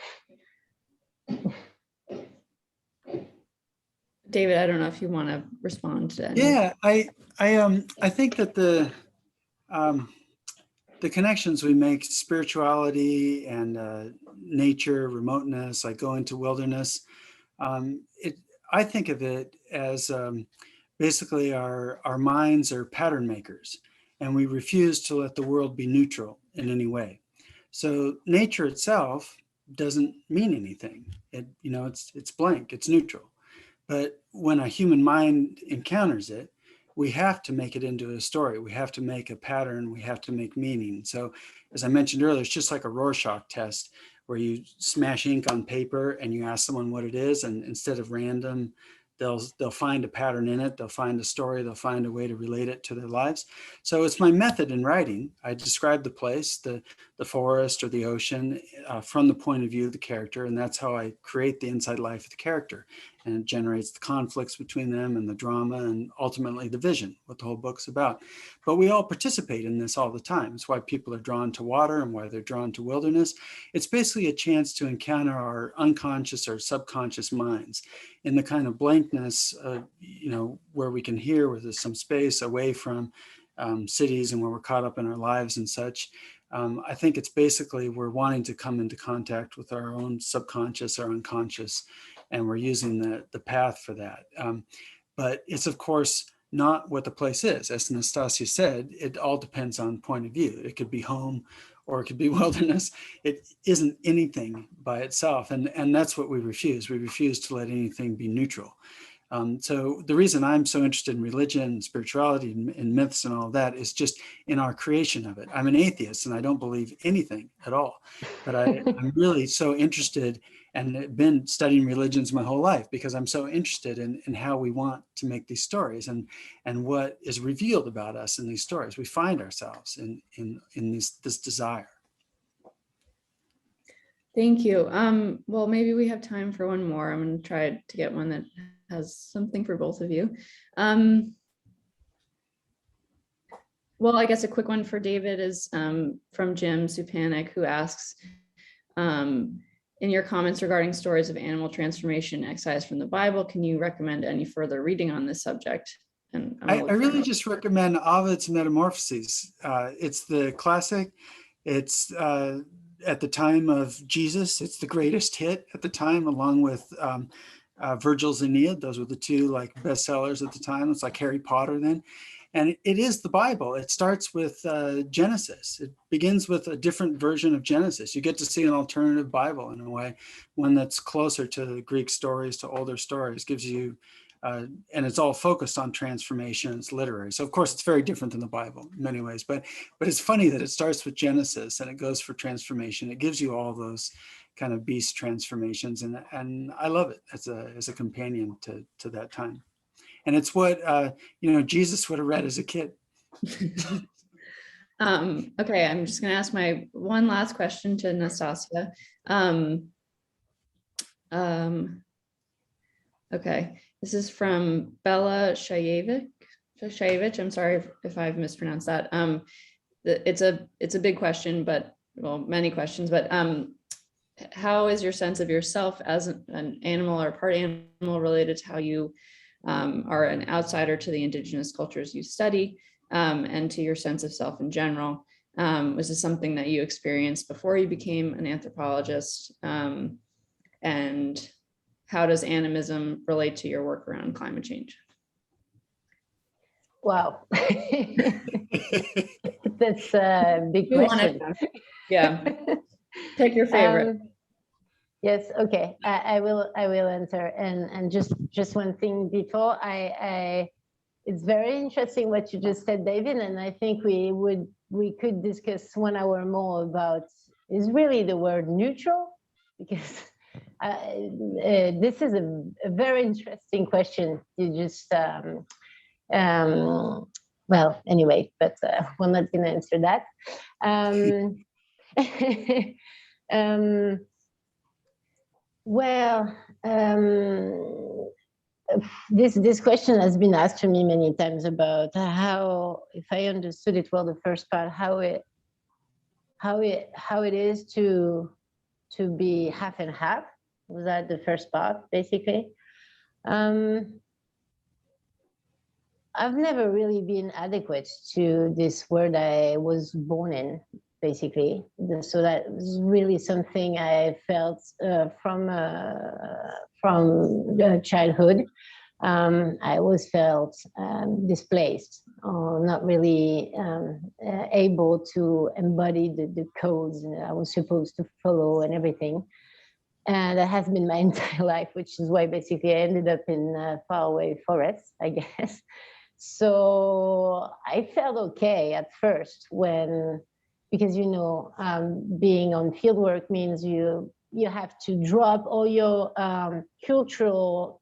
David, I don't know if you want to respond to that. Yeah, I think that the connections we make, spirituality and nature, remoteness, like going to wilderness, I think of it as basically our minds are pattern makers, and we refuse to let the world be neutral in any way. So nature itself doesn't mean anything. It's blank, it's neutral. But when a human mind encounters it, we have to make it into a story. We have to make a pattern. We have to make meaning. So as I mentioned earlier, it's just like a Rorschach test where you smash ink on paper and you ask someone what it is. And instead of random, they'll find a pattern in it. They'll find a story. They'll find a way to relate it to their lives. So it's my method in writing. I describe the place, the forest or the ocean from the point of view of the character. And that's how I create the inside life of the character. And it generates the conflicts between them and the drama and ultimately the vision, what the whole book's about. But we all participate in this all the time. It's why people are drawn to water and why they're drawn to wilderness. It's basically a chance to encounter our unconscious or subconscious minds in the kind of blankness, where we can hear, where there's some space away from cities and where we're caught up in our lives and such. I think it's basically we're wanting to come into contact with our own subconscious or unconscious, and we're using the path for that. But it's, of course, not what the place is. As Nastassja said, it all depends on point of view. It could be home or it could be wilderness. It isn't anything by itself. And that's what we refuse. We refuse to let anything be neutral. So the reason I'm so interested in religion and spirituality and myths and all that is just in our creation of it. I'm an atheist and I don't believe anything at all, but I'm really so interested and been studying religions my whole life because I'm so interested in how we want to make these stories and what is revealed about us in these stories. We find ourselves in this desire. Thank you. Well, maybe we have time for one more. I'm going to try to get one that has something for both of you. Well, I guess a quick one for David is from Jim Supanik, who asks, in your comments regarding stories of animal transformation excised from the Bible, can you recommend any further reading on this subject? And I really just recommend Ovid's Metamorphoses. It's the classic. It's at the time of Jesus, it's the greatest hit at the time, along with Virgil's Aeneid. Those were the two like bestsellers at the time. It's like Harry Potter then. And it is the Bible. It starts with Genesis. It begins with a different version of Genesis. You get to see an alternative Bible in a way, one that's closer to the Greek stories, to older stories, gives you and it's all focused on transformation. It's literary. So of course it's very different than the Bible in many ways, but it's funny that it starts with Genesis and it goes for transformation. It gives you all those kind of beast transformations, and I love it as a companion to that time. And it's what Jesus would have read as a kid. Okay, I'm just going to ask my one last question to Nastassja. Okay, this is from Bella Shayevich. I'm sorry if I've mispronounced that. It's a big question, but well, many questions, but how is your sense of yourself as an animal or part animal related to how you are an outsider to the indigenous cultures you study, and to your sense of self in general? Was this something that you experienced before you became an anthropologist? And how does animism relate to your work around climate change? Wow. That's a big question. Yeah. Pick your favorite. Yes, okay. I will answer. And just one thing before, it's very interesting what you just said, David, and I think we could discuss 1 hour more about is really the word neutral, because this is a very interesting question. You just well, anyway, but we're not going to answer that. Well, this question has been asked to me many times about how, if I understood it well, the first part, how it is to be half and half. Was that the first part, basically? I've never really been adequate to this world I was born in, basically. So that was really something I felt from childhood. I always felt displaced, or not really able to embody the codes I was supposed to follow and everything. And that has been my entire life, which is why basically I ended up in faraway forests, I guess. So I felt okay at first because being on fieldwork means you have to drop all your cultural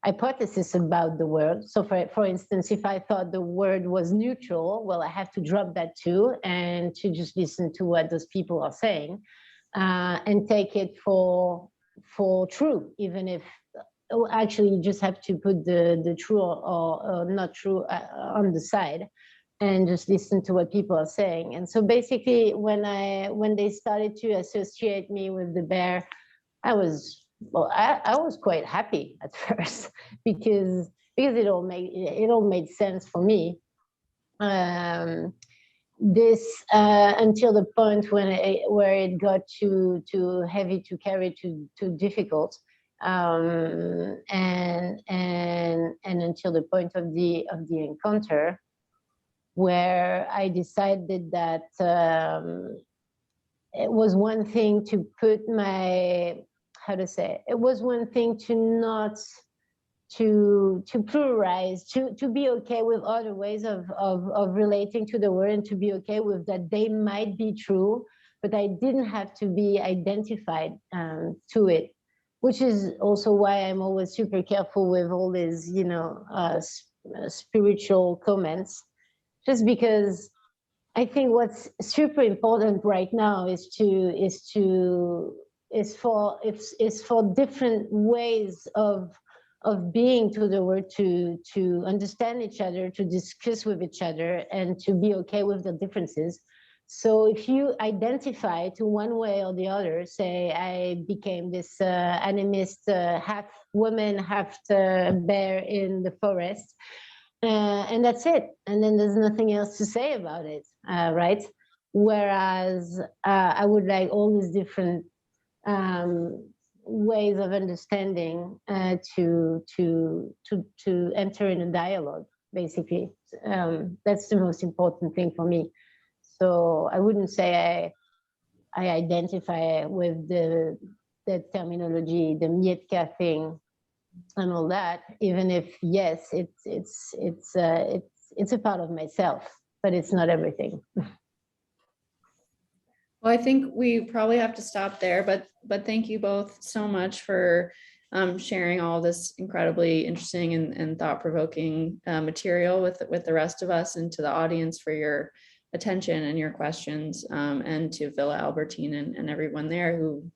hypothesis about the world. So for instance, if I thought the word was neutral, well, I have to drop that too, and to just listen to what those people are saying, and take it for true, even if actually you just have to put the true or not true on the side, and just listen to what people are saying. And so basically when they started to associate me with the bear, I was quite happy at first, because it all made sense for me. This until the point where it got too heavy to carry, too difficult, and until the point of the encounter, where I decided that it was one thing to put it was one thing to not to pluralize, to be okay with other ways of relating to the world, and to be okay with that they might be true, but I didn't have to be identified to it, which is also why I'm always super careful with all these, spiritual comments, just because I think what's super important right now is for different ways of being to the world, to understand each other, to discuss with each other, and to be okay with the differences. So if you identify to one way or the other, say I became this animist, half woman, half bear in the forest, and that's it. And then there's nothing else to say about it, right? Whereas I would like all these different ways of understanding to enter in a dialogue, basically. That's the most important thing for me. So I wouldn't say I identify with the terminology, the Mietka thing, and all that, even if, yes, it's a part of myself, but it's not everything. Well, I think we probably have to stop there, but thank you both so much for sharing all this incredibly interesting and thought-provoking material with the rest of us, and to the audience for your attention and your questions, and to Villa Albertine and everyone there who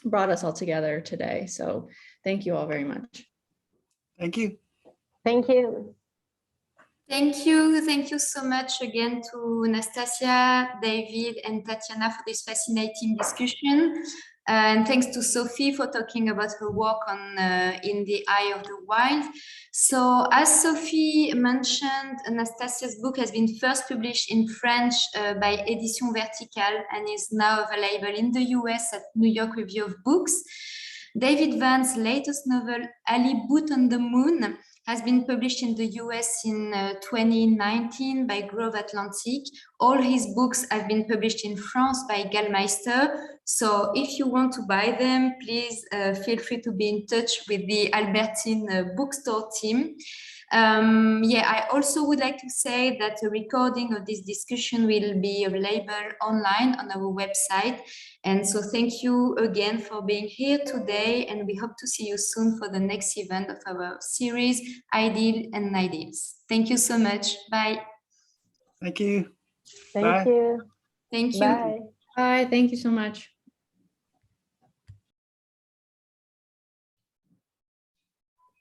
brought us all together today. So thank you all very much. Thank you. Thank you. Thank you. Thank you so much again to Nastassja, David, and Tatiana for this fascinating discussion. And thanks to Sophie for talking about her work on In the Eye of the Wild. So as Sophie mentioned, Nastassja's book has been first published in French by Édition Verticale and is now available in the US at New York Review of Books. David Vann's latest novel, Ali Boot on the Moon, has been published in the US in 2019 by Grove Atlantic. All his books have been published in France by Gallmeister. So if you want to buy them, please feel free to be in touch with the Albertine bookstore team. I also would like to say that a recording of this discussion will be available online on our website. And so thank you again for being here today, and we hope to see you soon for the next event of our series, Ideal and Ideals. Thank you so much. Bye. Thank you. Thank Bye. you. Thank you. Bye. Bye, thank you so much.